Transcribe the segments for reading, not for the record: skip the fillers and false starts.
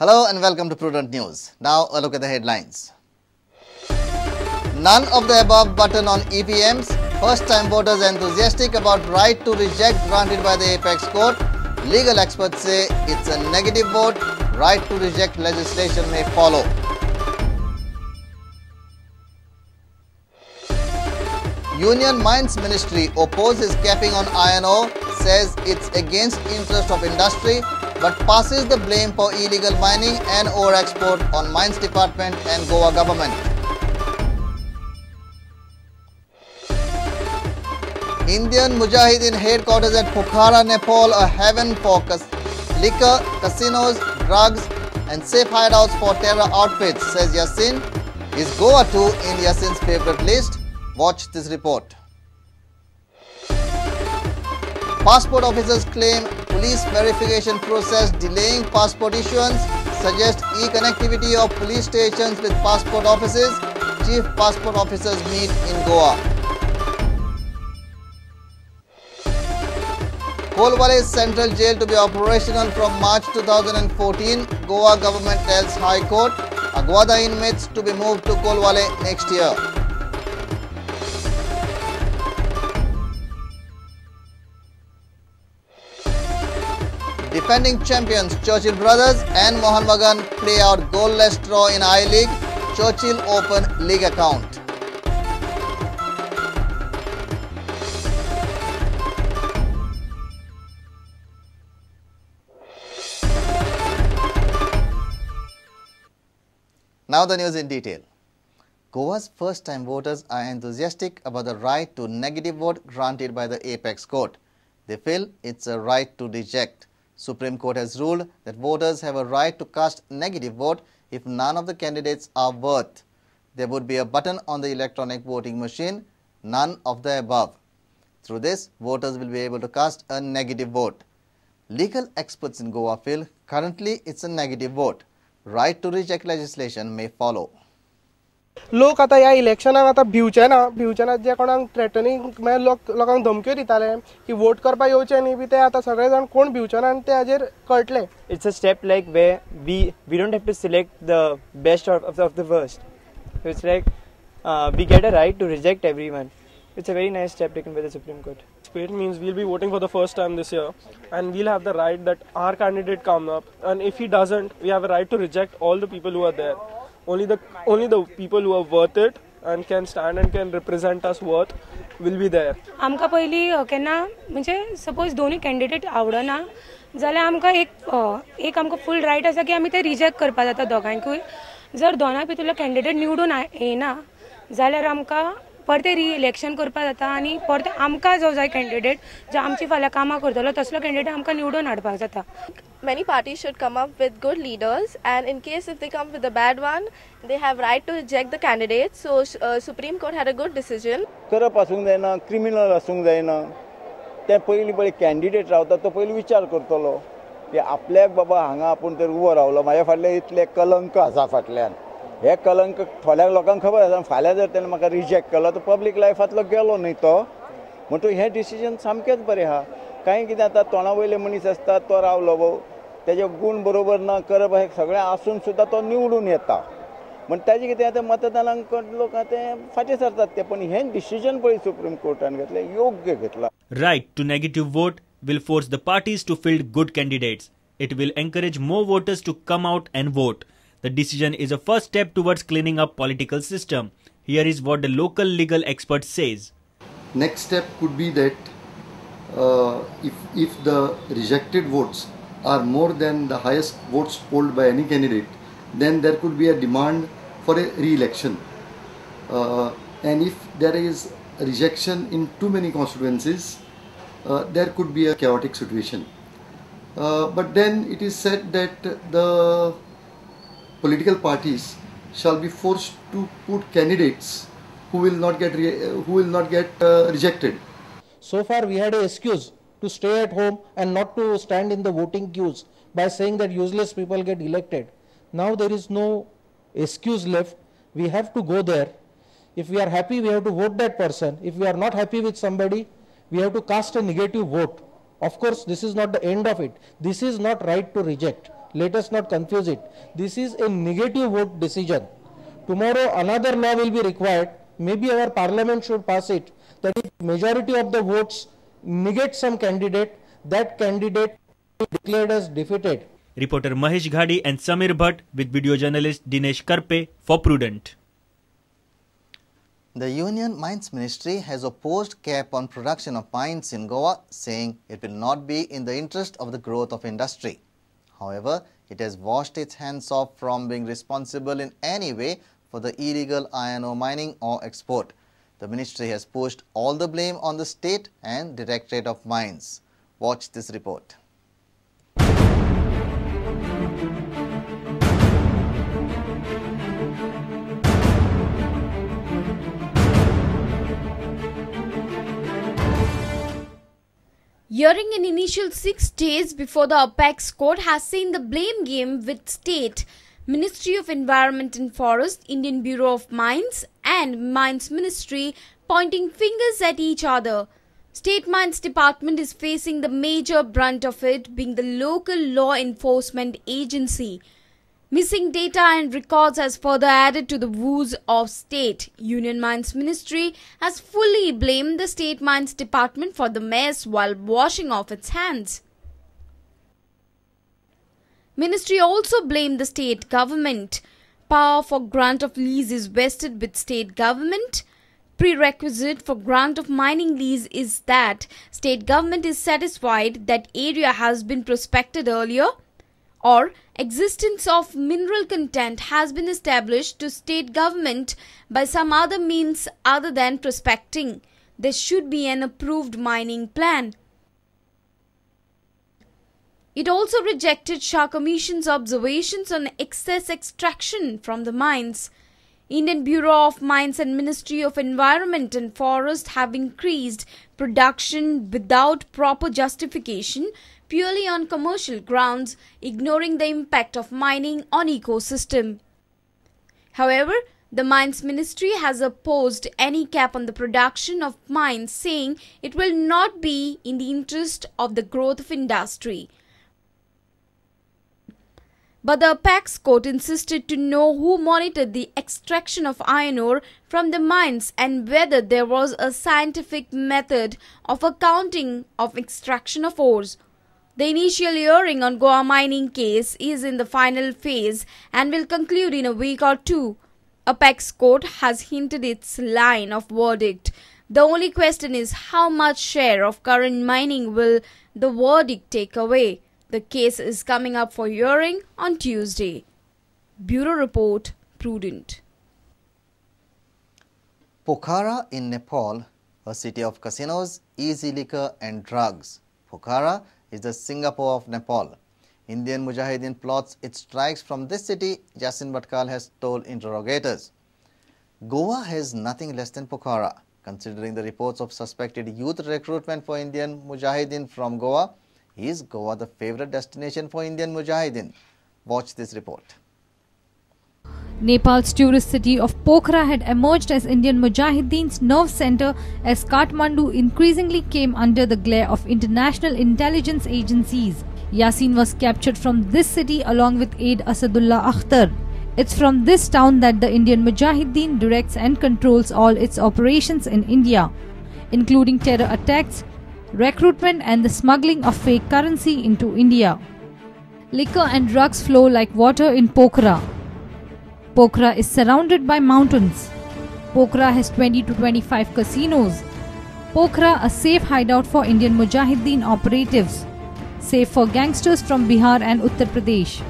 Hello and welcome to Prudent News. Now a look at the headlines. None of the above button on EVMs. First-time voters enthusiastic about right to reject granted by the Apex Court. Legal experts say it's a negative vote. Right to reject legislation may follow. Union Mines Ministry opposes capping on iron ore, says it's against interest of industry, but passes the blame for illegal mining and ore export on Mines Department and Goa government. Indian Mujahideen headquarters at Pokhara, Nepal, a heaven for liquor, casinos, drugs and safe hideouts for terror outfits, says Yassin. Is Goa too in Yassin's favourite list? Watch this report. Passport officers claim police verification process delaying passport issuance, suggest e-connectivity of police stations with passport offices. Chief passport officers meet in Goa. Kolwale Central Jail to be operational from March 2014. Goa government tells High Court. Agwada inmates to be moved to Kolwale next year. Defending champions Churchill Brothers and Mohun Bagan play out goalless draw in I-League. Churchill open league account. Now the news in detail. Goa's first-time voters are enthusiastic about the right to negative vote granted by the Apex Court. They feel it's a right to reject. Supreme Court has ruled that voters have a right to cast negative vote if none of the candidates are worth. There would be a button on the electronic voting machine, none of the above. Through this, voters will be able to cast a negative vote. Legal experts in Goa feel currently it's a negative vote. Right to reject legislation may follow. लोक आता या इलेक्शनाक आता भिवचे जे कोणाक threatening म्हणजे लोकांक धमक्यो दिताले की vote करपाक येवचे न्ही बी ते आता सगळे जण कोण भिवचे ना ते हाजेर कळटले. It's a step like where we don't have to select the best of the worst. It's like we get a right to reject everyone. It's a very nice step taken by the Supreme Court. It means we'll be voting for the first time this year and we'll have the right that our candidate come up, and if he doesn't, we have a right to reject all the people who are there. Only the people who are worth it and can stand and can represent us worth will be there. आमका पयली केन्ना म्हणजे suppose दोन्ही candidate आवडना जाल्यार आमकां एक आमकां फुल रायट आसा की आमी ते रिजेक्ट करपा जाता दोगांयकूय. जर दोनाय भितरलो कॅन्डिडेट निवडून येना जाल्यार आमकां परते रि-इलेक्शन करपा जाता आनी परते आमकां जो जाय कॅन्डिडेट जो आमची फाल्यां कामां करतलो तसलो कॅन्डिडेट आमकां निवडून हाडपाक जाता. Many parties should come up with good leaders, and in case if they come with a bad one, they have right to reject the candidate. So Supreme Court had a good decision. करप आसूंक जायना, criminal आसूंक जायना. ते पयली candidate रावता तो पयली विचार करतलो की आपल्याक बाबा हांगा आपूण तर उबो रावलो, म्हाज्या फाटल्यान इतले कलंक आसा फाटल्यान. हे कलंक थोड्या लोकांक खबर आसा, फाल्यां जर तेणें म्हाका रिजेक्ट केलो तर पब्लीक लायफांतलो गेलो न्ही तो. म्हणटून हें डिसिजन सामकेंच बरें आहा. कांय कितें आतां तोंडा वयले मनीस आसता तो रावलो, तेजे गुण बरोबर ना करप हे सगळें आसून सुद्दां तो निवडून येता. म्हण ताजें कितें आतां मतदानाक लोक आतां फाटीं सरतात ते, पण हें डिसिजन पळय सुप्रीम कोर्टान घेतलें योग्य घेतलां. Right to negative vote will force the parties to field good candidates. It will encourage more voters to come out and vote. The decision is a first step towards cleaning up political system. Here is what the local legal expert says. Next step could be that if the rejected votes are more than the highest votes polled by any candidate, then there could be a demand for a re-election. And if there is a rejection in too many constituencies, there could be a chaotic situation. But then it is said that the political parties shall be forced to put candidates who will not get rejected. So far we had an excuse to stay at home and not to stand in the voting queues by saying that useless people get elected. Now there is no excuse left. We have to go there. If we are happy, we have to vote that person. If we are not happy with somebody, we have to cast a negative vote. Of course, this is not the end of it. This is not right to reject. Let us not confuse it. This is a negative vote decision. Tomorrow another law will be required. Maybe our parliament should pass it, that if majority of the votes negate some candidate, that candidate is declared as defeated. Reporter Mahesh Ghadi and Samir Bhatt with video journalist Dinesh Karpe for Prudent. The Union Mines Ministry has opposed cap on production of mines in Goa, saying it will not be in the interest of the growth of industry. However, it has washed its hands off from being responsible in any way for the illegal iron ore mining or export. The ministry has pushed all the blame on the state and Directorate of Mines. Watch this report. Hearing in initial 6 days before the Apex Court has seen the blame game with State, Ministry of Environment and Forest, Indian Bureau of Mines and Mines Ministry pointing fingers at each other. State Mines Department is facing the major brunt of it, being the local law enforcement agency. Missing data and records has further added to the woes of state. Union Mines Ministry has fully blamed the State Mines Department for the mess while washing off its hands. Ministry also blamed the state government. Power for grant of lease is vested with state government. Prerequisite for grant of mining lease is that state government is satisfied that area has been prospected earlier, or existence of mineral content has been established to state government by some other means other than prospecting. There should be an approved mining plan. It also rejected Shah Commission's observations on excess extraction from the mines. Indian Bureau of Mines and Ministry of Environment and Forest have increased production without proper justification, purely on commercial grounds, ignoring the impact of mining on ecosystem. However, the Mines Ministry has opposed any cap on the production of mines, saying it will not be in the interest of the growth of industry. But the Apex Court insisted to know who monitored the extraction of iron ore from the mines and whether there was a scientific method of accounting of extraction of ores. The initial hearing on Goa mining case is in the final phase and will conclude in a week or two. Apex Court has hinted its line of verdict. The only question is how much share of current mining will the verdict take away. The case is coming up for hearing on Tuesday. Bureau Report, Prudent. Pokhara in Nepal, a city of casinos, easy liquor and drugs. Pokhara is the Singapore of Nepal. Indian Mujahideen plots its strikes from this city, Yasin Bhatkal has told interrogators. Goa has nothing less than Pokhara. Considering the reports of suspected youth recruitment for Indian Mujahideen from Goa, is Goa the favorite destination for Indian Mujahideen? Watch this report. Nepal's tourist city of Pokhara had emerged as Indian Mujahideen's nerve center as Kathmandu increasingly came under the glare of international intelligence agencies. Yasin was captured from this city along with aide Asadullah Akhtar. It's from this town that the Indian Mujahideen directs and controls all its operations in India, including terror attacks, recruitment and the smuggling of fake currency into India. Liquor and drugs flow like water in Pokhara. Pokhara is surrounded by mountains. Pokhara has 20 to 25 casinos. Pokhara, a safe hideout for Indian Mujahideen operatives, safe for gangsters from Bihar and Uttar Pradesh.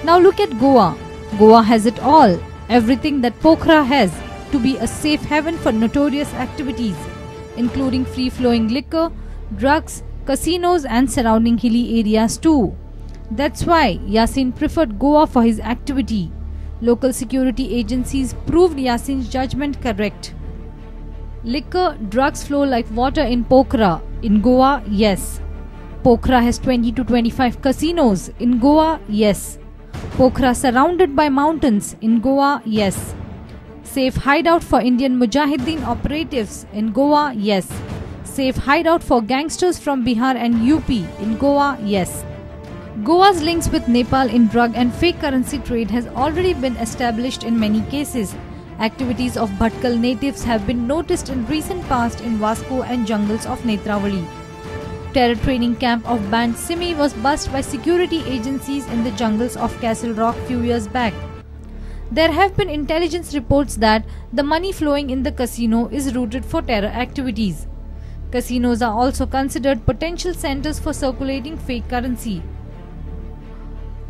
Now look at Goa. Goa has it all, everything that Pokhara has, to be a safe haven for notorious activities, including free-flowing liquor, drugs, casinos and surrounding hilly areas too. That's why Yasin preferred Goa for his activity. Local security agencies proved Yasin's judgment correct. Liquor, drugs flow like water in Pokhara. In Goa, yes. Pokhara has 20 to 25 casinos. In Goa, yes. Pokhara surrounded by mountains. In Goa, yes. Safe hideout for Indian Mujahideen operatives. In Goa, yes. Safe hideout for gangsters from Bihar and UP. In Goa, yes. Goa's links with Nepal in drug and fake currency trade has already been established in many cases. Activities of Bhatkal natives have been noticed in recent past in Vasco and jungles of Netravali. Terror training camp of band Simi was bust by security agencies in the jungles of Castle Rock few years back. There have been intelligence reports that the money flowing in the casino is routed for terror activities. Casinos are also considered potential centers for circulating fake currency.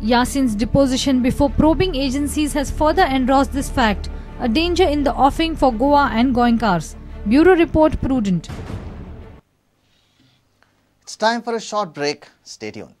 Yasin's deposition before probing agencies has further endorsed this fact, a danger in the offing for Goa and Goenkars. Bureau Report, Prudent. It's time for a short break. Stay tuned.